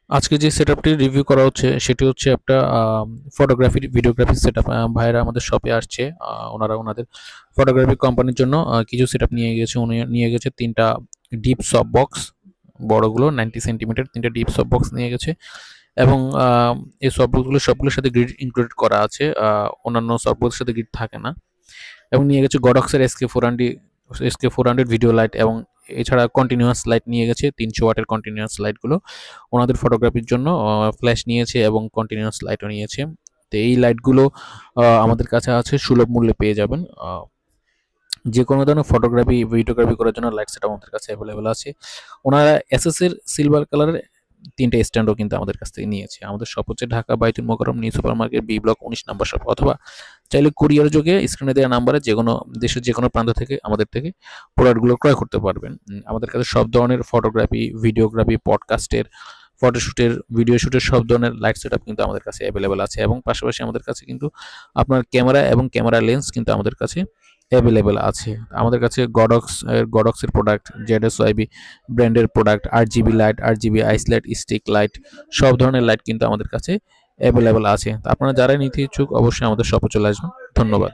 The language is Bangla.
আজকে যে সেটআপটি রিভিউ করা হচ্ছে সেটি হচ্ছে একটা ফটোগ্রাফি ভিডিওগ্রাফি সেটআপ। ভাইয়েরা আমাদের শপে আসছে। ওনারা ওনাদের ফটোগ্রাফি কোম্পানির জন্য কিছু সেটআপ নিয়ে গেছে। উনি নিয়ে গেছে ৩টা ডিপ সফট বক্স, বড়গুলো 90 সেন্টিমিটার ৩টা ডিপ সফট বক্স নিয়ে গেছে এবং এই সফট বক্সগুলো সবগুলোর সাথে গ্রিড ইনক্লুডেড করা আছে। অন্যান্য সফট বক্সের সাথে গ্রিড থাকে না। এবং নিয়ে গেছে গডক্সের SK400 ভিডিও লাইট এবং এছাড়া কন্টিনিউয়াস লাইট নিয়ে গেছে 300 ওয়াটের কন্টিনিউয়াস লাইটগুলো ওনাদের ফটোগ্রাফির জন্য। ফ্ল্যাশ নিয়েছে এবং কন্টিনিউয়াস লাইটও নিয়েছে। তো এই লাইটগুলো আমাদের কাছে আছে, সুলভ মূল্যে পেয়ে যাবেন। যে কোনো ধরনের ফটোগ্রাফি ভিডিওগ্রাফি করার জন্য লাইট সেট আমাদের কাছে অ্যাভেলেবেল আছে। ওনারা এসএসের সিলভার কালারের 3টা স্ট্যান্ডও কিন্তু আমাদের কাছ থেকে নিয়েছে। আমাদের শপ হচ্ছে Dhaka Baitul Mukarram new super market B block 19 নম্বর শপ, অথবা চাইলে কুরিয়ার যোগে স্ক্রিনে দেওয়া নাম্বারে যেকোনো দেশের যেকোনো প্রান্ত থেকে আমাদের থেকে প্রোডাক্টগুলো ক্রয় করতে পারবেন। আমাদের কাছে সব ধরনের ফটোগ্রাফি, ভিডিওগ্রাফি, পডকাস্টের, ফটোশুটের, ভিডিও শুটের সব ধরনের লাইট সেটআপ কিন্তু আমাদের কাছে অ্যাভেলেবেল আছে এবং পাশাপাশি আমাদের কাছে কিন্তু আপনার ক্যামেরা এবং ক্যামেরা লেন্স কিন্তু আমাদের কাছে অ্যাভেলেবেল আছে। আমাদের কাছে গডক্সের প্রোডাক্ট, ZSYB ব্র্যান্ডের প্রোডাক্ট, RGB লাইট, RGB আইস লাইট, স্টিক লাইট, সব ধরনের লাইট কিন্তু আমাদের কাছে অ্যাভেলেবেল আছে। আপনারা যারা নিতে ইচ্ছুক অবশ্যই আমাদের শপে চলে আসবেন। ধন্যবাদ।